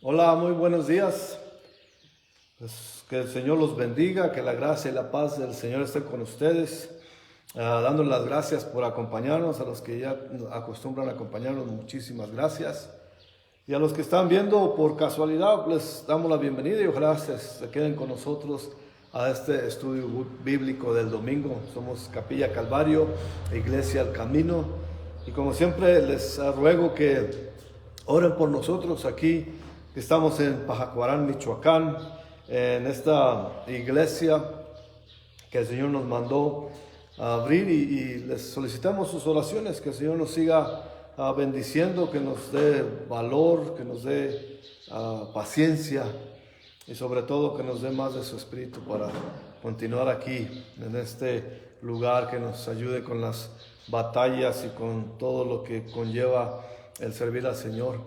Hola, muy buenos días. Pues que el Señor los bendiga, que la gracia y la paz del Señor esté con ustedes. Dándoles las gracias por acompañarnos, a los que ya acostumbran a acompañarnos, muchísimas gracias. Y a los que están viendo por casualidad, les damos la bienvenida y ojalá se queden con nosotros a este estudio bíblico del domingo. Somos Capilla Calvario, Iglesia El Camino. Y como siempre les ruego que oren por nosotros aquí, que estamos en Pajacuarán, Michoacán, en esta iglesia que el Señor nos mandó a abrir y les solicitamos sus oraciones, que el Señor nos siga bendiciendo, que nos dé valor, que nos dé paciencia y sobre todo que nos dé más de su espíritu para continuar aquí en este lugar, que nos ayude con las batallas y con todo lo que conlleva el servir al Señor.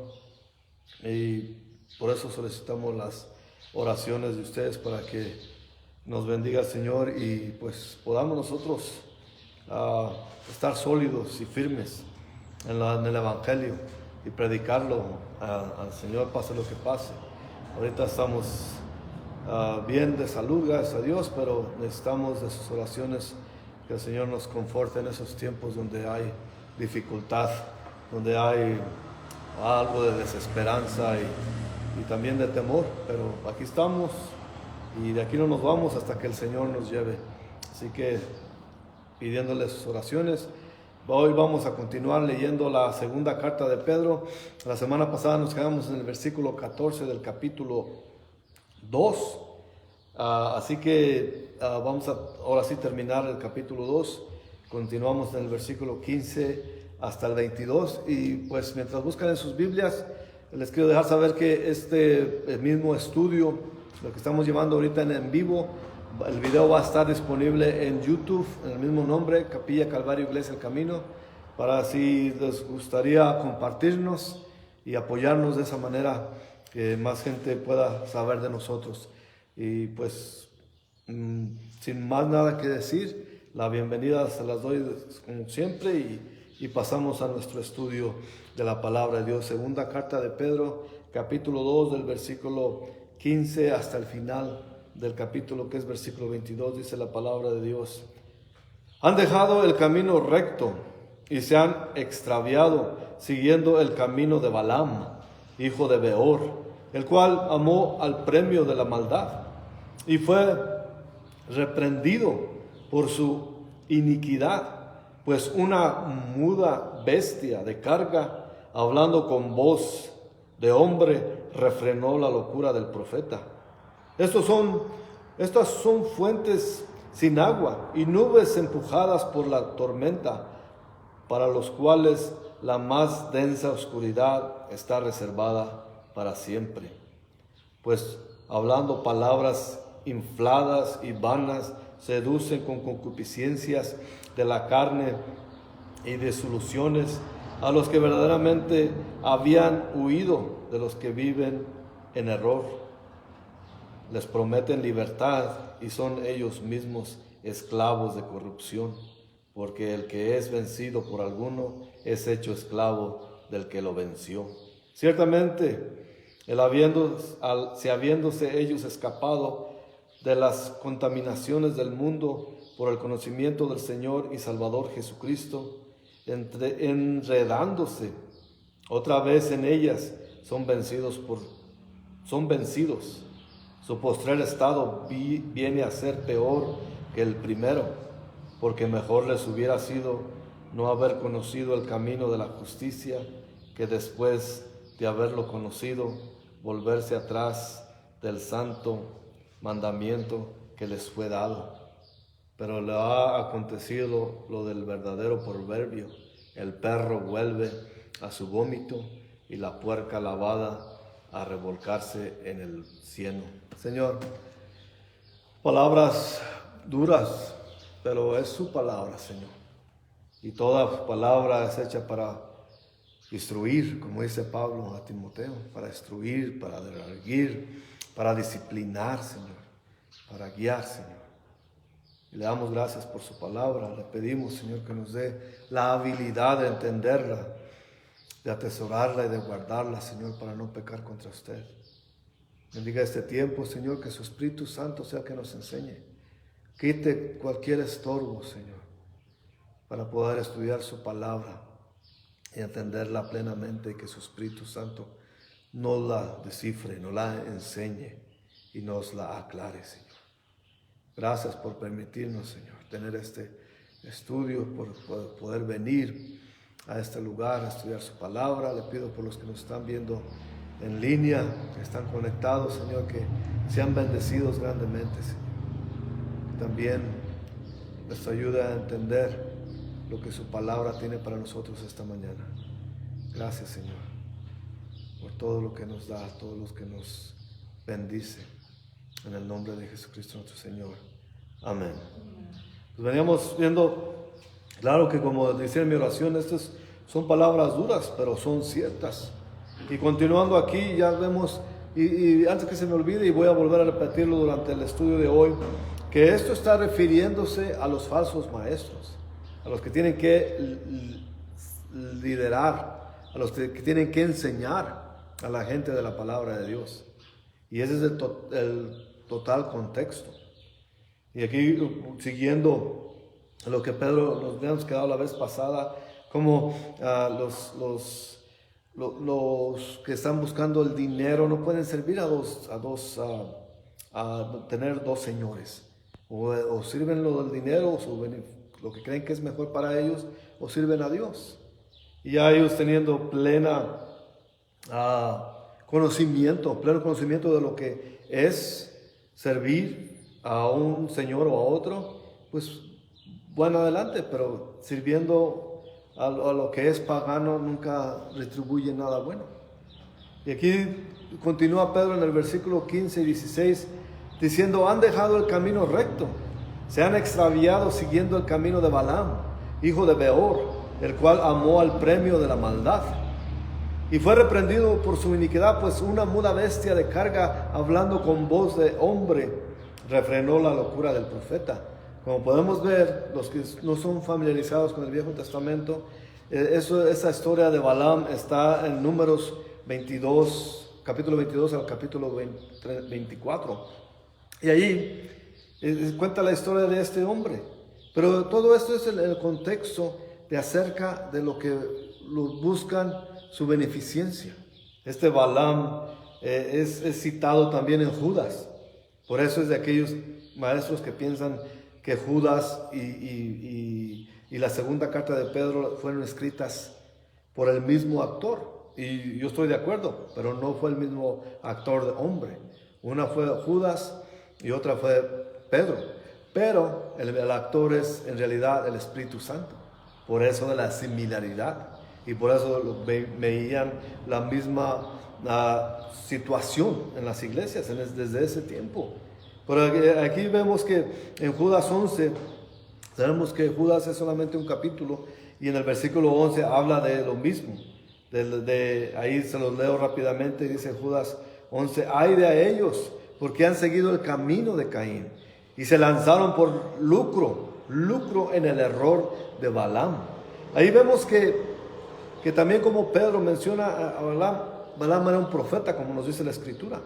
Y por eso solicitamos las oraciones de ustedes para que nos bendiga el Señor y pues podamos nosotros estar sólidos y firmes en el Evangelio y predicarlo al Señor, pase lo que pase. Ahorita estamos bien de salud, gracias a Dios, pero necesitamos de sus oraciones, que el Señor nos conforte en esos tiempos donde hay dificultad, donde hay algo de desesperanza y también de temor, pero aquí estamos y de aquí no nos vamos hasta que el Señor nos lleve. Así que pidiéndole sus oraciones. Hoy vamos a continuar leyendo la segunda carta de Pedro. La semana pasada nos quedamos en el versículo 14 del capítulo 2. Así que vamos a ahora sí terminar el capítulo 2. Continuamos en el versículo 15 hasta el 22. Y pues mientras buscan en sus Biblias, les quiero dejar saber que el mismo estudio, lo que estamos llevando ahorita en vivo, el video va a estar disponible en YouTube, en el mismo nombre, Capilla Calvario Iglesia El Camino, para si les gustaría compartirnos y apoyarnos de esa manera, que más gente pueda saber de nosotros. Y pues, sin más nada que decir, la bienvenida se las doy como siempre y pasamos a nuestro estudio de la palabra de Dios. Segunda carta de Pedro, capítulo 2, del versículo 15 hasta el final del capítulo, que es versículo 22, dice la palabra de Dios. Han dejado el camino recto y se han extraviado siguiendo el camino de Balaam, hijo de Beor, el cual amó al premio de la maldad y fue reprendido por su iniquidad, pues una muda bestia de carga, hablando con voz de hombre, refrenó la locura del profeta. Estas son fuentes sin agua y nubes empujadas por la tormenta, para los cuales la más densa oscuridad está reservada para siempre. Pues hablando palabras infladas y vanas, seducen con concupiscencias de la carne y disoluciones a los que verdaderamente habían huido de los que viven en error. Les prometen libertad y son ellos mismos esclavos de corrupción, porque el que es vencido por alguno es hecho esclavo del que lo venció. Ciertamente, habiéndose ellos escapado de las contaminaciones del mundo por el conocimiento del Señor y Salvador Jesucristo, enredándose otra vez en ellas, son vencidos. Su postrer estado viene a ser peor que el primero, porque mejor les hubiera sido no haber conocido el camino de la justicia, que después de haberlo conocido, volverse atrás del santo mandamiento que les fue dado. Pero le ha acontecido lo del verdadero proverbio: el perro vuelve a su vómito y la puerca lavada a revolcarse en el cieno. Señor, palabras duras, pero es su palabra, Señor. Y toda palabra es hecha para instruir, como dice Pablo a Timoteo, para instruir, para redarguir, para disciplinar, Señor, para guiar, Señor. Y le damos gracias por su palabra. Le pedimos, Señor, que nos dé la habilidad de entenderla de atesorarla y de guardarla, Señor, para no pecar contra usted. Bendiga este tiempo, Señor, que su Espíritu Santo sea el que nos enseñe. Quite cualquier estorbo, Señor, para poder estudiar su palabra y entenderla plenamente, y que su Espíritu Santo nos la descifre, nos la enseñe y nos la aclare, Señor. Gracias por permitirnos, Señor, tener este estudio, por poder venir a este lugar a estudiar su palabra. Le pido por los que nos están viendo en línea, que están conectados, Señor, que sean bendecidos grandemente, Señor. También les ayude a entender lo que su palabra tiene para nosotros esta mañana. Gracias, Señor, por todo lo que nos da, todo lo que nos bendice. En el nombre de Jesucristo nuestro Señor. Amén. Pues veníamos viendo, claro que como decía en mi oración, estas son palabras duras, pero son ciertas. Y continuando aquí, ya vemos, y antes que se me olvide, y voy a volver a repetirlo durante el estudio de hoy, que esto está refiriéndose a los falsos maestros, a los que tienen que liderar, a los que tienen que enseñar a la gente de la palabra de Dios. Y ese es el total contexto. Y aquí, siguiendo lo que Pedro nos habíamos quedado la vez pasada, como los que están buscando el dinero no pueden servir a tener dos señores. O sirven lo del dinero, o lo que creen que es mejor para ellos, o sirven a Dios. Y ya ellos teniendo pleno conocimiento de lo que es servir a un señor o a otro, pues bueno, adelante, pero sirviendo a lo que es pagano nunca retribuye nada bueno. Y aquí continúa Pedro en el versículo 15 y 16 diciendo: han dejado el camino recto, se han extraviado siguiendo el camino de Balaam, hijo de Beor, el cual amó al premio de la maldad. Y fue reprendido por su iniquidad, pues una muda bestia de carga, hablando con voz de hombre, refrenó la locura del profeta. Como podemos ver, los que no son familiarizados con el Viejo Testamento, esa historia de Balaam está en Números 22, capítulo 22 al capítulo 24. Y allí cuenta la historia de este hombre. Pero todo esto es el contexto de acerca de lo que buscan su beneficencia. Este Balaam es citado también en Judas. Por eso es de aquellos maestros que piensan que Judas y la segunda carta de Pedro fueron escritas por el mismo actor. Y yo estoy de acuerdo, pero no fue el mismo actor de hombre. Una fue Judas y otra fue Pedro. Pero el actor es en realidad el Espíritu Santo. Por eso de la similaridad. Y por eso veían la misma situación en las iglesias desde ese tiempo. Pero aquí vemos que en Judas 11, sabemos que Judas es solamente un capítulo, y en el versículo 11 habla de lo mismo. Ahí se los leo rápidamente, dice Judas 11: ay de ellos, porque han seguido el camino de Caín, y se lanzaron por lucro en el error de Balaam. Ahí vemos que también, como Pedro menciona a Balaam era un profeta, como nos dice la Escritura.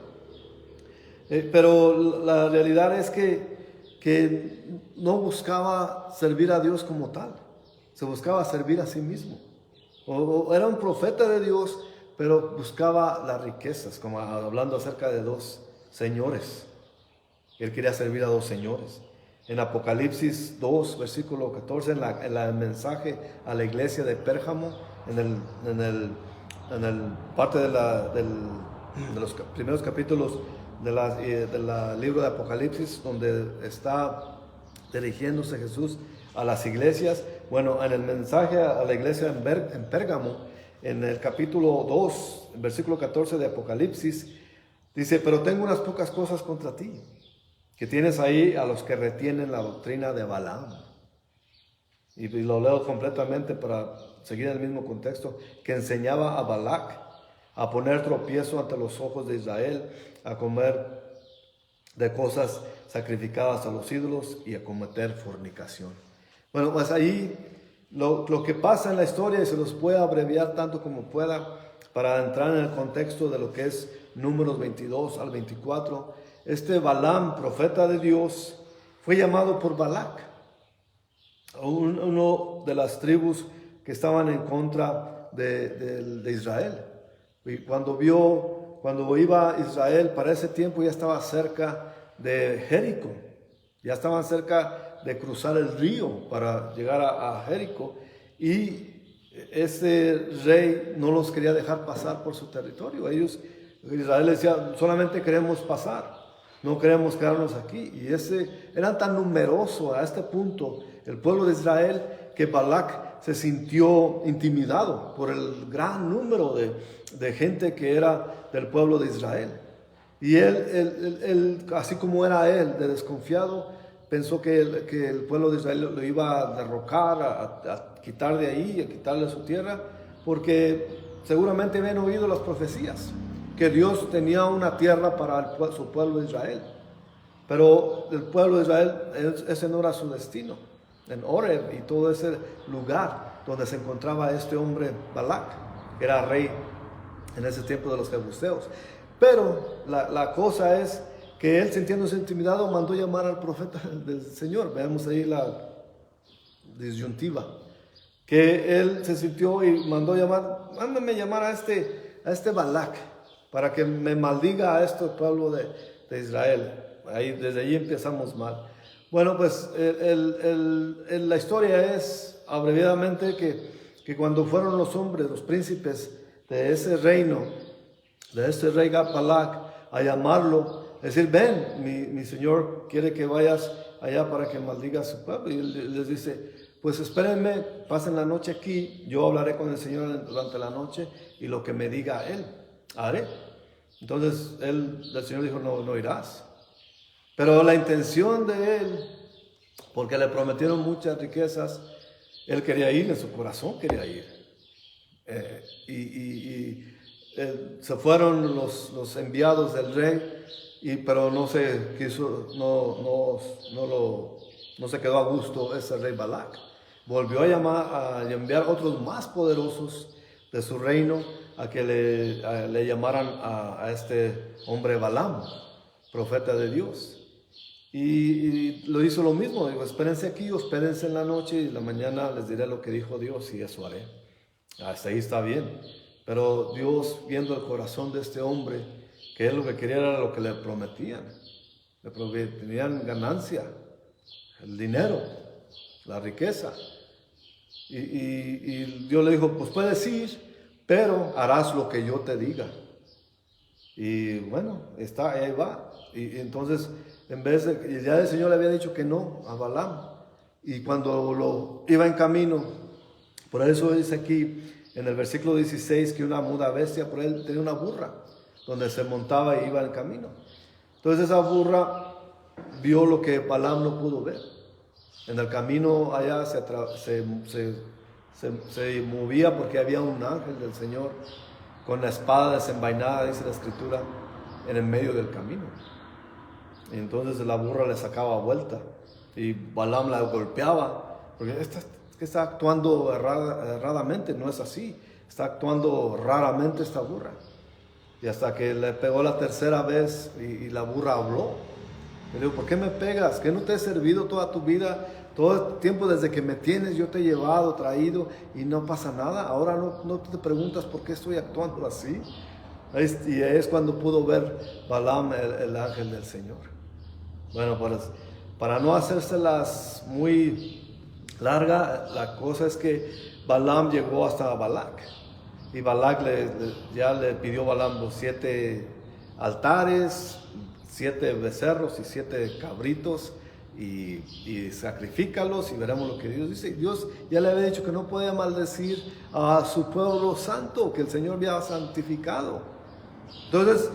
Pero la realidad es que no buscaba servir a Dios como tal, se buscaba servir a sí mismo. O era un profeta de Dios, pero buscaba las riquezas, como hablando acerca de dos señores. Él quería servir a dos señores. En Apocalipsis 2, versículo 14, en el mensaje a la iglesia de Pérgamo, en el parte de los primeros capítulos del libro de Apocalipsis, donde está dirigiéndose Jesús a las iglesias. Bueno, en el mensaje a la iglesia en Pérgamo, en el capítulo 2, versículo 14 de Apocalipsis, dice: pero tengo unas pocas cosas contra ti, que tienes ahí a los que retienen la doctrina de Balaam. Y lo leo completamente para seguir el mismo contexto: que enseñaba a Balac a poner tropiezo ante los ojos de Israel, a comer de cosas sacrificadas a los ídolos y a cometer fornicación. Bueno, pues ahí Lo que pasa en la historia, y se los voy a abreviar tanto como pueda para entrar en el contexto de lo que es Números 22 al 24. Este Balaam, profeta de Dios, fue llamado por Balac, uno de las tribus que estaban en contra de Israel. Y cuando iba a Israel, para ese tiempo ya estaba cerca de Jericó, ya estaban cerca de cruzar el río para llegar a Jericó, y ese rey no los quería dejar pasar por su territorio. Israel decía, solamente queremos pasar, no queremos quedarnos aquí. Y eran tan numerosos a este punto el pueblo de Israel que Balac se sintió intimidado por el gran número de gente que era del pueblo de Israel. Y él, así como era él, de desconfiado, pensó que el pueblo de Israel lo iba a derrocar, a quitar de ahí, a quitarle su tierra, porque seguramente habían oído las profecías, que Dios tenía una tierra para su pueblo de Israel. Pero el pueblo de Israel, ese no era su destino. En Oreb y todo ese lugar donde se encontraba este hombre Balac, que era rey en ese tiempo de los jebuseos. Pero la cosa es que él, sintiéndose intimidado, mandó llamar al profeta del Señor. Veamos ahí la disyuntiva. Que él se sintió y mandó llamar, mándame llamar a este Balac para que me maldiga a este pueblo de Israel. Desde ahí empezamos mal. Bueno, pues la historia es, abreviadamente, que cuando fueron los hombres, los príncipes de ese reino, de este rey Balac, a llamarlo, decir, ven, mi señor quiere que vayas allá para que maldiga a su pueblo. Y él les dice, pues espérenme, pasen la noche aquí, yo hablaré con el Señor durante la noche y lo que me diga él, haré. Entonces el Señor dijo, no irás. Pero la intención de él, porque le prometieron muchas riquezas, él quería ir, en su corazón quería ir. Se fueron los enviados del rey, pero no se quiso, no se quedó a gusto ese rey Balac. Volvió a enviar otros más poderosos de su reino a que le llamaran a este hombre Balaam, profeta de Dios. Y lo hizo lo mismo, digo, espérense aquí, hospédense en la noche y en la mañana les diré lo que dijo Dios y eso haré. Hasta ahí está bien. Pero Dios, viendo el corazón de este hombre, que él lo que quería era lo que le prometían. Le prometían ganancia, el dinero, la riqueza. Y Dios le dijo, pues puedes ir, pero harás lo que yo te diga. Y bueno, ahí va. Y entonces, ya el Señor le había dicho que no a Balaam. Y cuando lo iba en camino, por eso dice aquí en el versículo 16 que una muda bestia por él tenía una burra donde se montaba y iba en camino. Entonces esa burra vio lo que Balaam no pudo ver. En el camino allá se movía porque había un ángel del Señor con la espada desenvainada, dice la escritura, en el medio del camino. Y entonces la burra le sacaba vuelta y Balaam la golpeaba, porque está actuando erradamente, no es así, está actuando raramente esta burra. Y hasta que le pegó la tercera vez y la burra habló. Le digo, ¿por qué me pegas? ¿Que no te he servido toda tu vida? Todo el tiempo desde que me tienes yo te he llevado, traído y no pasa nada. Ahora no te preguntas por qué estoy actuando así. Y es cuando pudo ver Balaam el ángel del Señor. Bueno, pues para no hacérselas muy larga, la cosa es que Balaam llegó hasta Balac. Y Balac ya le pidió a Balaam los 7 altares, 7 becerros y 7 cabritos, y sacrifícalos y veremos lo que Dios dice. Dios ya le había dicho que no podía maldecir a su pueblo santo, que el Señor había santificado. Entonces,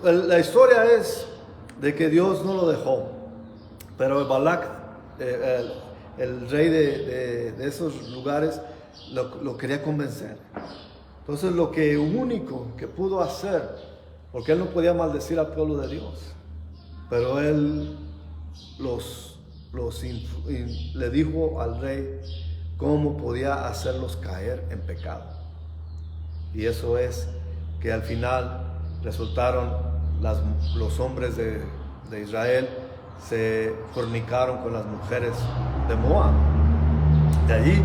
la historia es de que Dios no lo dejó, pero Balac, el rey de esos lugares, lo quería convencer. Entonces lo único que pudo hacer, porque él no podía maldecir al pueblo de Dios, pero él le dijo al rey cómo podía hacerlos caer en pecado. Y eso es que al final resultaron los hombres de Israel se fornicaron con las mujeres de Moab. De allí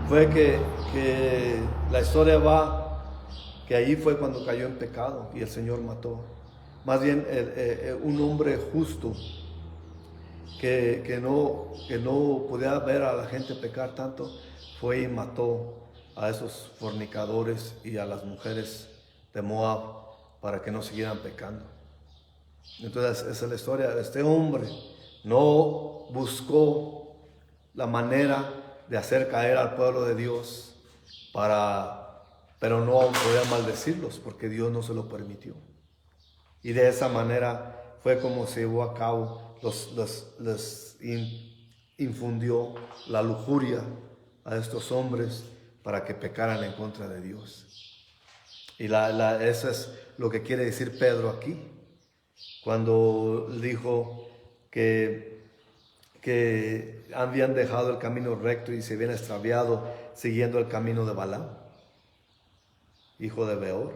fue que la historia va, que allí fue cuando cayó en pecado y el Señor mató. Más bien un hombre justo que no podía ver a la gente pecar tanto, fue y mató a esos fornicadores y a las mujeres de Moab para que no siguieran pecando. Entonces esa es la historia. Este hombre no buscó la manera de hacer caer al pueblo de Dios pero no podía maldecirlos porque Dios no se lo permitió. Y de esa manera fue como se llevó a cabo, les infundió la lujuria a estos hombres para que pecaran en contra de Dios. Y eso es lo que quiere decir Pedro aquí, cuando dijo que habían dejado el camino recto y se habían extraviado siguiendo el camino de Balaam, hijo de Beor,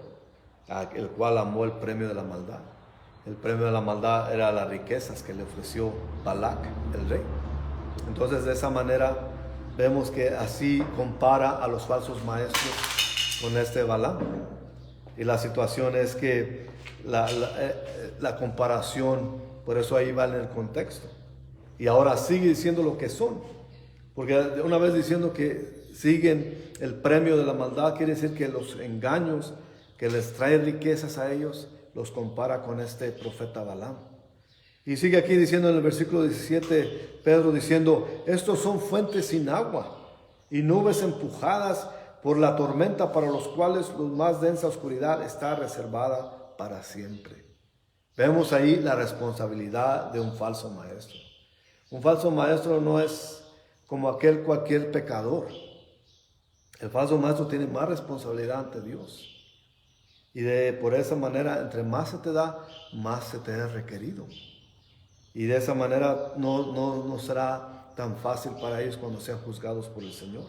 el cual amó el premio de la maldad. El premio de la maldad era las riquezas que le ofreció Balac, el rey. Entonces de esa manera vemos que así compara a los falsos maestros con este Balaam. Y la situación es que la comparación, por eso ahí va en el contexto. Y ahora sigue diciendo lo que son. Porque una vez diciendo que siguen el premio de la maldad, quiere decir que los engaños que les trae riquezas a ellos, los compara con este profeta Balaam. Y sigue aquí diciendo en el versículo 17, Pedro diciendo, estos son fuentes sin agua y nubes empujadas por la tormenta, para los cuales la más densa oscuridad está reservada para siempre. Vemos ahí la responsabilidad de un falso maestro. Un falso maestro no es como cualquier pecador. El falso maestro tiene más responsabilidad ante Dios. Y por esa manera, entre más se te da, más se te es requerido. Y de esa manera no será tan fácil para ellos cuando sean juzgados por el Señor.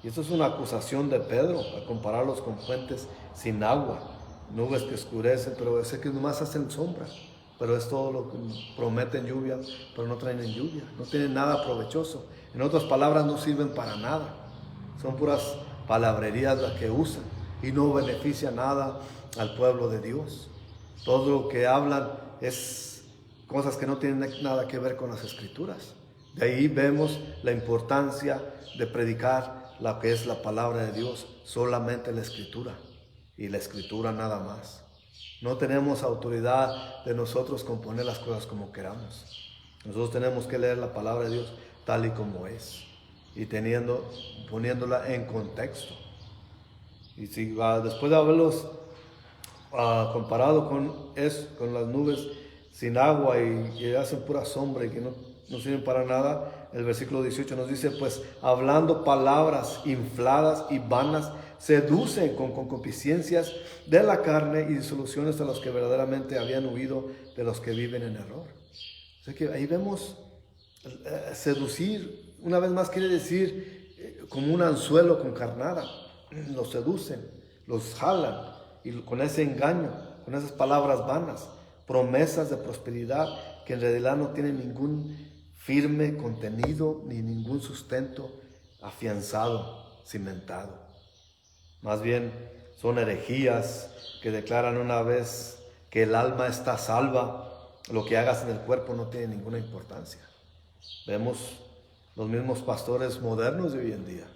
Y esto es una acusación de Pedro, a compararlos con fuentes sin agua, nubes que oscurecen, pero sé que nomás hacen sombra. Pero es todo lo que prometen lluvia, pero no traen lluvia, no tienen nada provechoso. En otras palabras, no sirven para nada. Son puras palabrerías las que usan y no beneficia nada al pueblo de Dios. Todo lo que hablan es cosas que no tienen nada que ver con las Escrituras. De ahí vemos la importancia de predicar la que es la palabra de Dios, solamente la Escritura y la Escritura nada más. No tenemos autoridad de nosotros componer las cosas como queramos. Nosotros tenemos que leer la palabra de Dios tal y como es y poniéndola en contexto. Y si después de haberlos comparado con las nubes sin agua y que hacen pura sombra y que no sirven para nada, el versículo 18 nos dice, pues hablando palabras infladas y vanas, seducen con concupiscencias de la carne y disoluciones a los que verdaderamente habían huido de los que viven en error. O sea que ahí vemos seducir, una vez más quiere decir como un anzuelo con carnada. Los seducen, los jalan y con ese engaño, con esas palabras vanas, promesas de prosperidad que en realidad no tienen ningún firme contenido ni ningún sustento afianzado, cimentado. Más bien son herejías que declaran una vez que el alma está salva, lo que hagas en el cuerpo no tiene ninguna importancia. Vemos los mismos pastores modernos de hoy en día,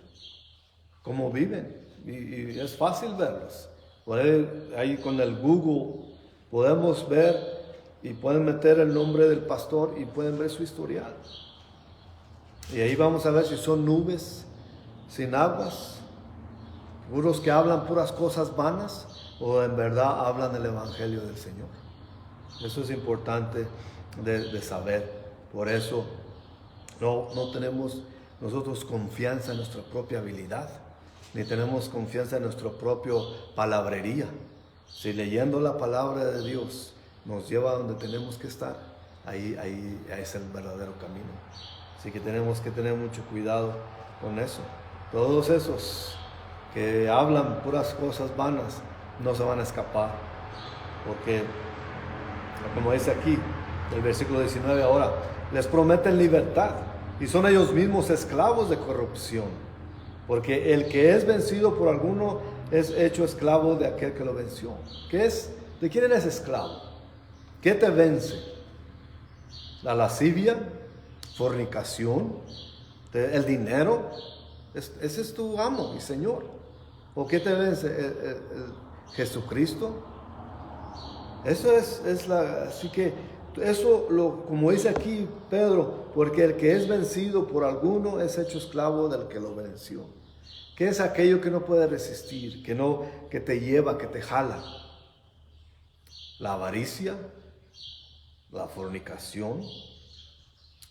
cómo viven, y es fácil verlos. Por ahí con el Google podemos ver y pueden meter el nombre del pastor y pueden ver su historial. Y ahí vamos a ver si son nubes sin aguas, puros que hablan puras cosas vanas, o en verdad hablan el evangelio del Señor. Eso es importante de saber. Por eso no tenemos nosotros confianza en nuestra propia habilidad, ni tenemos confianza en nuestra propia palabrería. Si leyendo la palabra de Dios nos lleva a donde tenemos que estar, ahí es el verdadero camino. Así que tenemos que tener mucho cuidado con eso. Todos esos que hablan puras cosas vanas no se van a escapar, porque como dice aquí el versículo 19, ahora les prometen libertad y son ellos mismos esclavos de corrupción, porque el que es vencido por alguno es hecho esclavo de aquel que lo venció. ¿De quién eres esclavo? ¿Qué te vence? ¿La lascivia? ¿Fornicación? ¿El dinero? Ese es tu amo y Señor. ¿O qué te vence? ¿Jesucristo? Eso así que como dice aquí Pedro, porque el que es vencido por alguno es hecho esclavo del que lo venció. ¿Qué es aquello que no puede resistir, que te lleva, que te jala? La avaricia, la fornicación,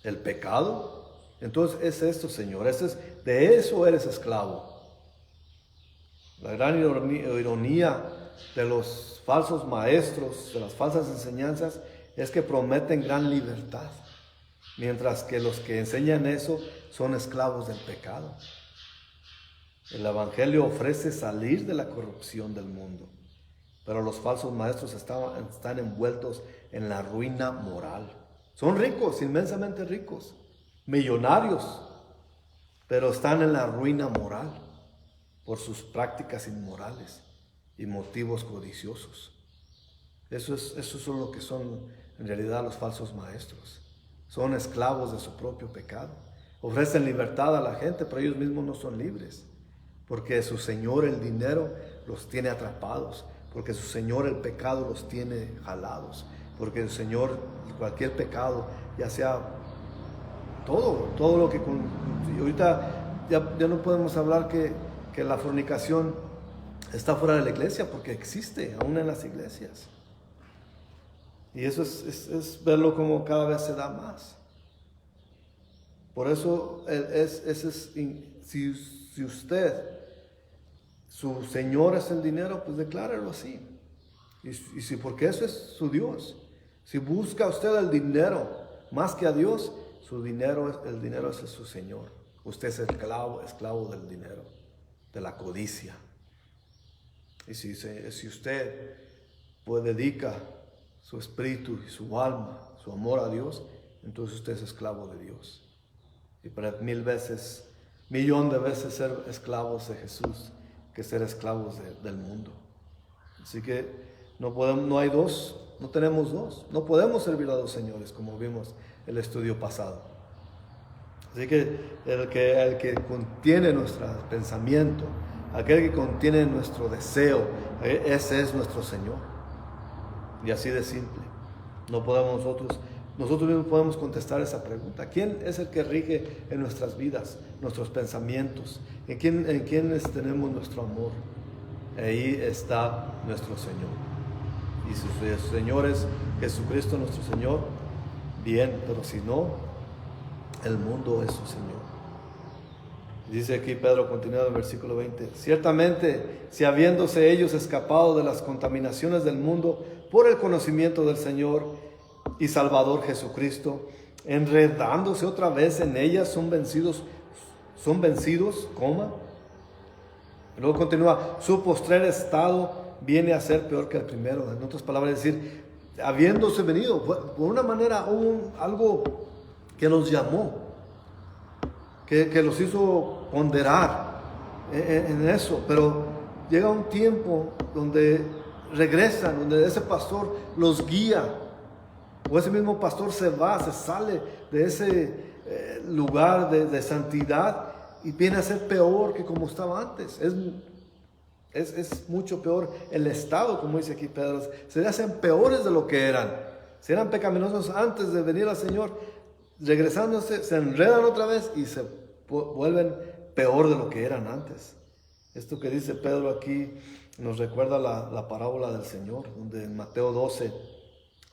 el pecado. Entonces es esto, Señor, de eso eres esclavo. La gran ironía de los falsos maestros, de las falsas enseñanzas, es que prometen gran libertad, mientras que los que enseñan eso son esclavos del pecado. El Evangelio ofrece salir de la corrupción del mundo, pero los falsos maestros están envueltos en la ruina moral. Son ricos, inmensamente ricos, millonarios, pero están en la ruina moral por sus prácticas inmorales y motivos codiciosos. Eso es lo que son en realidad los falsos maestros. Son esclavos de su propio pecado. Ofrecen libertad a la gente, pero ellos mismos no son libres, porque su Señor, el dinero, los tiene atrapados, porque su Señor, el pecado, los tiene jalados, porque el Señor, cualquier pecado, ya sea todo lo que... Ahorita ya no podemos hablar que la fornicación está fuera de la iglesia, porque existe aún en las iglesias. Y eso es verlo como cada vez se da más. Por eso si usted, su Señor es el dinero, pues declárelo así. Porque eso es su Dios. Si busca usted el dinero más que a Dios, el dinero es su Señor. Usted es esclavo del dinero, de la codicia. Y si usted pues dedica su espíritu y su alma, su amor a Dios, entonces usted es esclavo de Dios. Y para millón de veces ser esclavos de Jesús que ser esclavos del mundo. Así que no tenemos dos, no podemos servir a dos señores, como vimos el estudio pasado. Así que el que contiene nuestro pensamiento, aquel que contiene nuestro deseo, ese es nuestro Señor. Y así de simple. Nosotros mismos podemos contestar esa pregunta. ¿Quién es el que rige en nuestras vidas, nuestros pensamientos? ¿En quién tenemos nuestro amor? Ahí está nuestro Señor. Y si su Señor es Jesucristo nuestro Señor, bien, pero si no, el mundo es su Señor. Dice aquí Pedro, continuando en el versículo 20, ciertamente, si habiéndose ellos escapado de las contaminaciones del mundo por el conocimiento del Señor y Salvador Jesucristo, enredándose otra vez en ellas, son vencidos, y luego continúa, su postrer estado viene a ser peor que el primero. En otras palabras, es decir, habiéndose venido, por una manera, algo que los llamó, que los hizo ponderar en eso, pero llega un tiempo donde regresan, donde ese pastor los guía, o ese mismo pastor se sale de ese lugar de santidad y viene a ser peor que como estaba antes. Es mucho peor el estado, como dice aquí Pedro. Se hacen peores de lo que eran. Si eran pecaminosos antes de venir al Señor, regresándose, se enredan otra vez y se vuelven peor de lo que eran antes. Esto que dice Pedro aquí nos recuerda la parábola del Señor, donde en Mateo 12,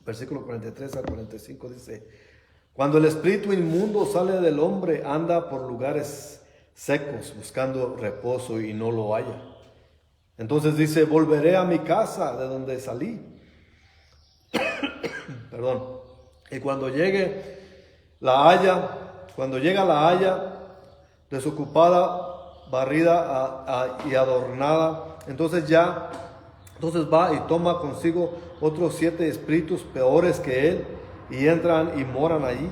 versículo 43 al 45 dice: cuando el espíritu inmundo sale del hombre, anda por lugares secos buscando reposo y no lo halla. Entonces dice: volveré a mi casa de donde salí. Perdón. Y cuando llega la haya, desocupada, barrida y adornada. Entonces va y toma consigo otros 7 espíritus peores que él, y entran y moran allí.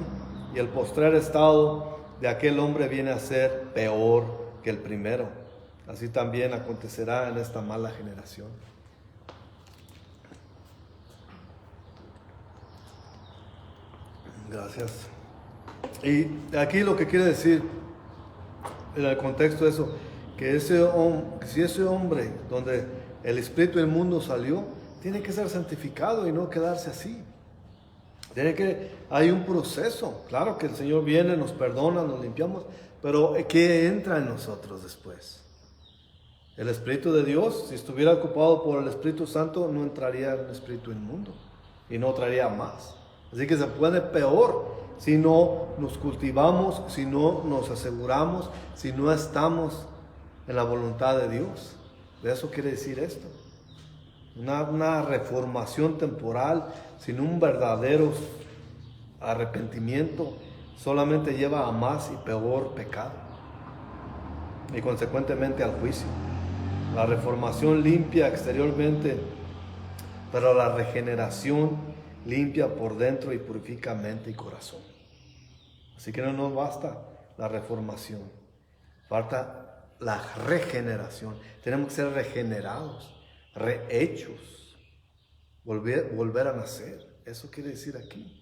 Y el postrer estado de aquel hombre viene a ser peor que el primero. Así también acontecerá en esta mala generación. Gracias. Y aquí lo que quiere decir, en el contexto de eso, que si ese hombre donde el espíritu del mundo salió, tiene que ser santificado y no quedarse así. Hay un proceso. Claro que el Señor viene, nos perdona, nos limpiamos, pero ¿qué entra en nosotros después? El Espíritu de Dios, si estuviera ocupado por el Espíritu Santo, no entraría en el espíritu inmundo y no traería más. Así que se pone peor si no nos cultivamos, si no nos aseguramos, si no estamos en la voluntad de Dios. De eso quiere decir esto. Una reformación temporal sin un verdadero arrepentimiento solamente lleva a más y peor pecado y consecuentemente al juicio. La reformación limpia exteriormente, pero la regeneración limpia por dentro y purifica mente y corazón. Así que no nos basta la reformación, falta la regeneración. Tenemos que ser regenerados, rehechos, volver a nacer. Eso quiere decir aquí.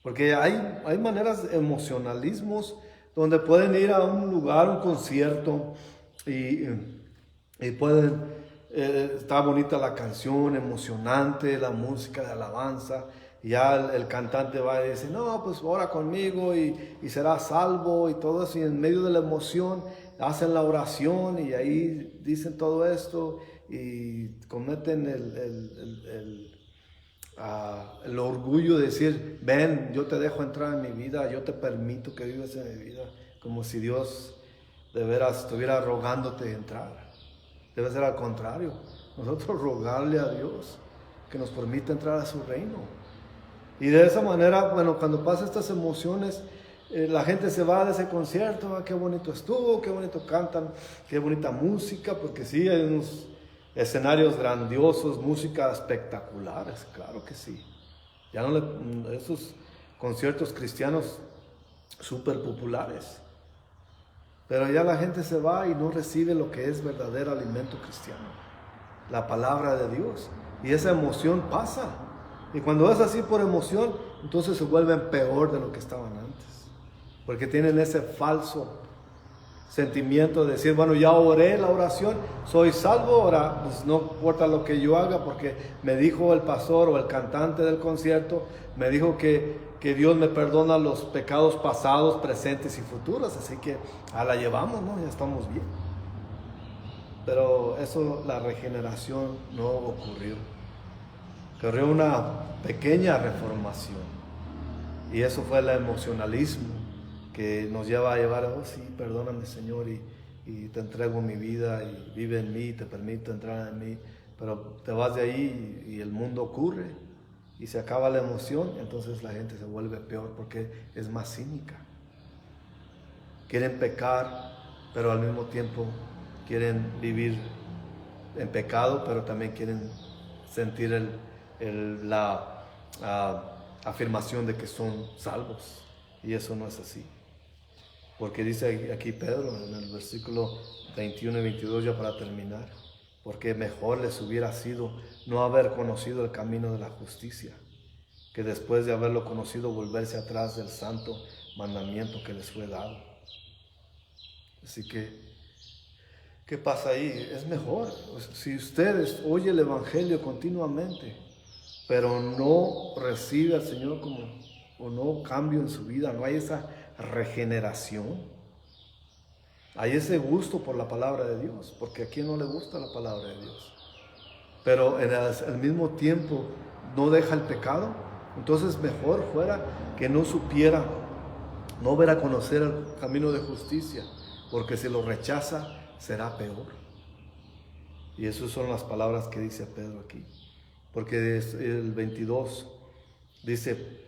Porque hay maneras, emocionalismos, donde pueden ir a un lugar, un concierto, y pueden, está bonita la canción, emocionante, la música de alabanza, y ya el cantante va y dice, no, pues ora conmigo y serás salvo y todo eso, y en medio de la emoción hacen la oración y ahí dicen todo esto y cometen el orgullo de decir, ven, yo te dejo entrar en mi vida, yo te permito que vivas en mi vida, como si Dios de veras estuviera rogándote entrar. Debe ser al contrario, nosotros rogarle a Dios que nos permita entrar a su reino. Y de esa manera, bueno, cuando pasan estas emociones, la gente se va de ese concierto, qué bonito estuvo, qué bonito cantan, qué bonita música, porque sí, hay unos escenarios grandiosos, música espectaculares, claro que sí. Ya no esos conciertos cristianos súper populares. Pero ya la gente se va y no recibe lo que es verdadero alimento cristiano, la palabra de Dios. Y esa emoción pasa. Y cuando es así por emoción, entonces se vuelven peor de lo que estaban antes. Porque tienen ese falso sentimiento de decir, bueno, ya oré la oración, soy salvo, ahora pues no importa lo que yo haga, porque me dijo el pastor o el cantante del concierto, me dijo que Dios me perdona los pecados pasados, presentes y futuros, así que la llevamos, ¿no? Ya estamos bien. Pero eso, la regeneración no ocurrió. Ocurrió una pequeña reformación, y eso fue el emocionalismo que nos lleva a llevar, oh sí, perdóname Señor, y te entrego mi vida, y vive en mí, te permito entrar en mí, pero te vas de ahí y el mundo ocurre, y se acaba la emoción, entonces la gente se vuelve peor porque es más cínica. Quieren pecar, pero al mismo tiempo quieren vivir en pecado, pero también quieren sentir la afirmación de que son salvos, y eso no es así. Porque dice aquí Pedro en el versículo 21 y 22, ya para terminar, porque mejor les hubiera sido no haber conocido el camino de la justicia, que después de haberlo conocido volverse atrás del santo mandamiento que les fue dado. Así que, ¿qué pasa ahí? Es mejor si ustedes oyen el evangelio continuamente, pero no recibe al Señor o no cambio en su vida, no hay esa regeneración, hay ese gusto por la palabra de Dios, porque a quién no le gusta la palabra de Dios, pero al mismo tiempo no deja el pecado, entonces mejor fuera que no supiera, no ver a conocer el camino de justicia, porque si lo rechaza será peor. Y esas son las palabras que dice Pedro aquí, porque el 22 dice,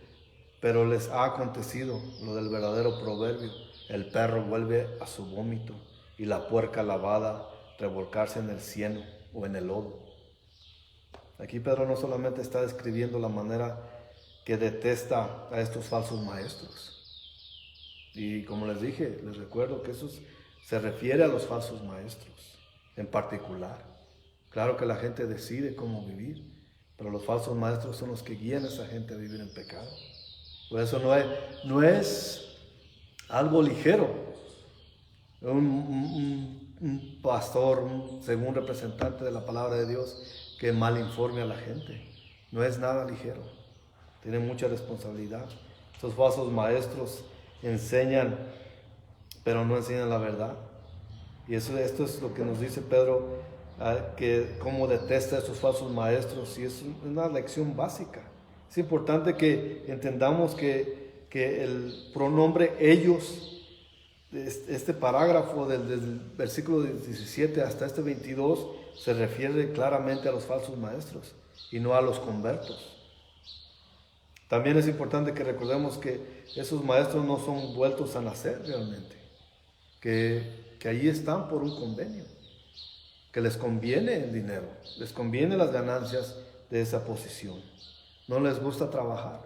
pero les ha acontecido lo del verdadero proverbio, el perro vuelve a su vómito y la puerca lavada revolcarse en el cieno o en el lodo. Aquí Pedro no solamente está describiendo la manera que detesta a estos falsos maestros. Y como les dije, les recuerdo que eso se refiere a los falsos maestros en particular. Claro que la gente decide cómo vivir, pero los falsos maestros son los que guían a esa gente a vivir en pecado. Por eso no es algo ligero. Un pastor, según representante de la palabra de Dios, que mal informe a la gente. No es nada ligero. Tiene mucha responsabilidad. Estos falsos maestros enseñan, pero no enseñan la verdad. Y esto es lo que nos dice Pedro, que cómo detesta a estos falsos maestros, y es una lección básica. Es importante que entendamos que el pronombre ellos, este parágrafo desde el versículo 17 hasta este 22, se refiere claramente a los falsos maestros y no a los convertos. También es importante que recordemos que esos maestros no son vueltos a nacer realmente, que allí están por un convenio, que les conviene el dinero, les conviene las ganancias de esa posición. No les gusta trabajar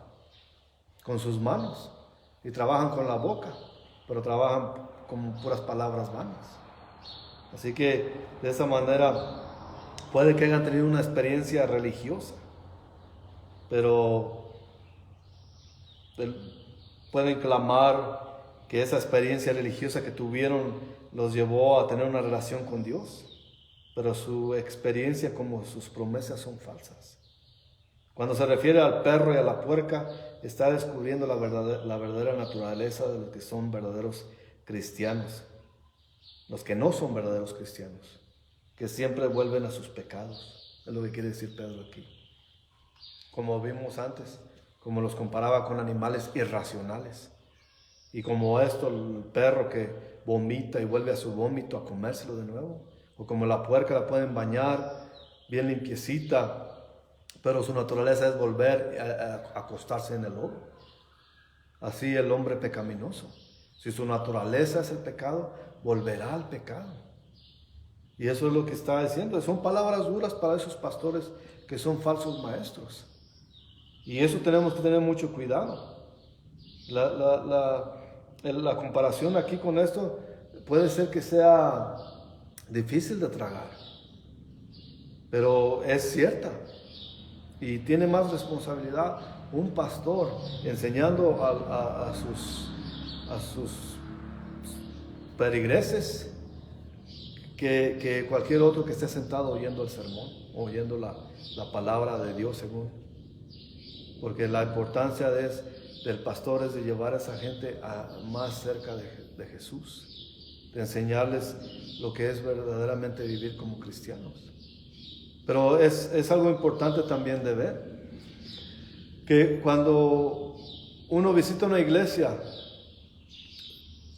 con sus manos y trabajan con la boca, pero trabajan con puras palabras vanas. Así que de esa manera puede que hayan tenido una experiencia religiosa, pero pueden clamar que esa experiencia religiosa que tuvieron los llevó a tener una relación con Dios, pero su experiencia como sus promesas son falsas. Cuando se refiere al perro y a la puerca, está descubriendo la verdadera naturaleza de los que son verdaderos cristianos, los que no son verdaderos cristianos, que siempre vuelven a sus pecados. Es lo que quiere decir Pedro aquí. Como vimos antes, como los comparaba con animales irracionales. Y como esto, el perro que vomita y vuelve a su vómito a comérselo de nuevo. O como la puerca la pueden bañar bien limpiecita, pero su naturaleza es volver a acostarse en el lodo. Así el hombre pecaminoso. Si su naturaleza es el pecado, volverá al pecado. Y eso es lo que está diciendo. Son palabras duras para esos pastores que son falsos maestros. Y eso tenemos que tener mucho cuidado. La comparación aquí con esto puede ser que sea difícil de tragar, pero es cierta. Y tiene más responsabilidad un pastor enseñando a sus peligreses que cualquier otro que esté sentado oyendo el sermón, oyendo la palabra de Dios según. Porque la importancia del pastor es de llevar a esa gente más cerca de Jesús, de enseñarles lo que es verdaderamente vivir como cristianos. Pero es algo importante también de ver, que cuando uno visita una iglesia,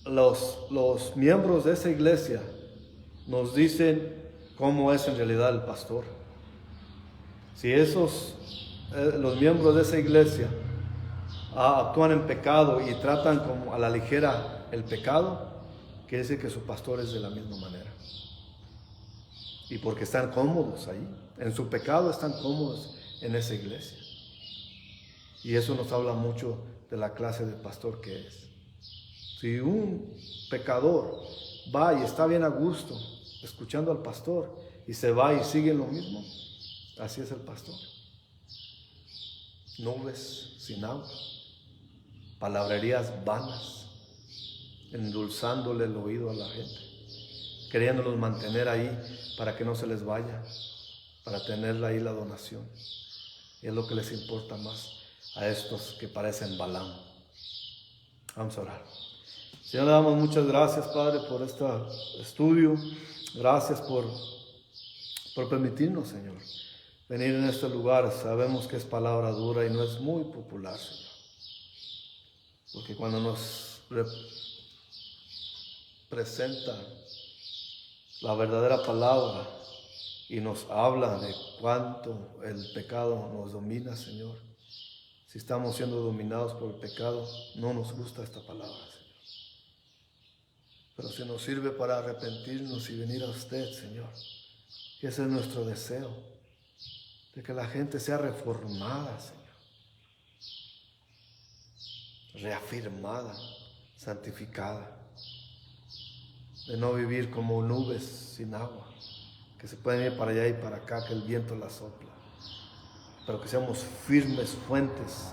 los miembros de esa iglesia nos dicen cómo es en realidad el pastor. Si los miembros de esa iglesia actúan en pecado y tratan como a la ligera el pecado, quiere decir que su pastor es de la misma manera. Y porque están cómodos ahí, en su pecado están cómodos en esa iglesia. Y eso nos habla mucho de la clase de pastor que es. Si un pecador va y está bien a gusto escuchando al pastor y se va y sigue lo mismo, así es el pastor. Nubes sin agua, palabrerías vanas, endulzándole el oído a la gente, queriéndolos mantener ahí para que no se les vaya, para tener ahí la donación. Y es lo que les importa más a estos que parecen Balaam. Vamos a orar. Señor, le damos muchas gracias, Padre, por este estudio. Gracias por permitirnos, Señor, venir en este lugar. Sabemos que es palabra dura y no es muy popular, Señor. Porque cuando nos presenta la verdadera palabra y nos habla de cuánto el pecado nos domina, Señor, si estamos siendo dominados por el pecado, no nos gusta esta palabra, Señor. pero si nos sirve para arrepentirnos y venir a usted, Señor. Y ese es nuestro deseo, de que la gente sea reformada, Señor, reafirmada, santificada, de no vivir como nubes sin agua, que se pueden ir para allá y para acá, que el viento las sopla, pero que seamos firmes fuentes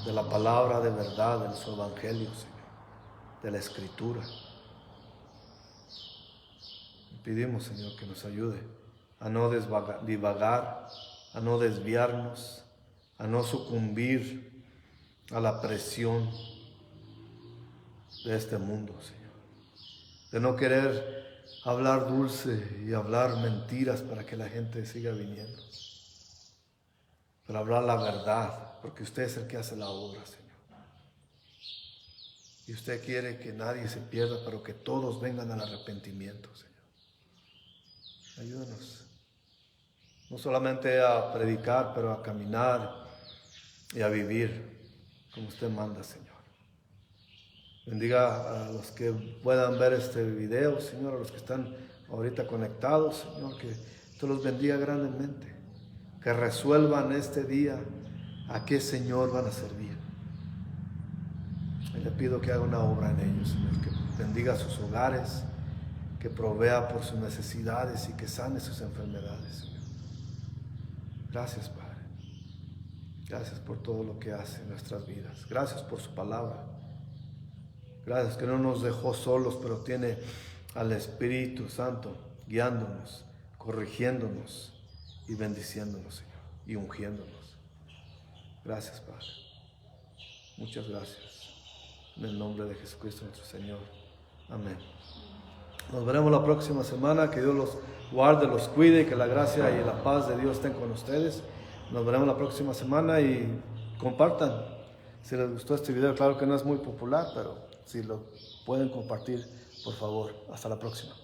de la palabra de verdad, de su evangelio, Señor, de la Escritura. Pedimos, Señor, que nos ayude a no divagar, a no desviarnos, a no sucumbir a la presión de este mundo, Señor, de no querer hablar dulce y hablar mentiras para que la gente siga viniendo, pero hablar la verdad, porque usted es el que hace la obra, Señor. Y usted quiere que nadie se pierda, pero que todos vengan al arrepentimiento, Señor. Ayúdanos, no solamente a predicar, pero a caminar y a vivir como usted manda, Señor. Bendiga a los que puedan ver este video, Señor, a los que están ahorita conectados, Señor, que tú los bendiga grandemente, que resuelvan este día a qué Señor van a servir. Y le pido que haga una obra en ellos, Señor, que bendiga sus hogares, que provea por sus necesidades y que sane sus enfermedades, Señor. Gracias, Padre. Gracias por todo lo que hace en nuestras vidas. Gracias por su palabra. Gracias que no nos dejó solos, pero tiene al Espíritu Santo guiándonos, corrigiéndonos y bendiciéndonos, Señor, y ungiéndonos. Gracias, Padre. Muchas gracias. En el nombre de Jesucristo nuestro Señor. Amén. Nos veremos la próxima semana. Que Dios los guarde, los cuide, y que la gracia y la paz de Dios estén con ustedes. Nos veremos la próxima semana y compartan. Si les gustó este video, claro que no es muy popular, pero si lo pueden compartir, por favor. Hasta la próxima.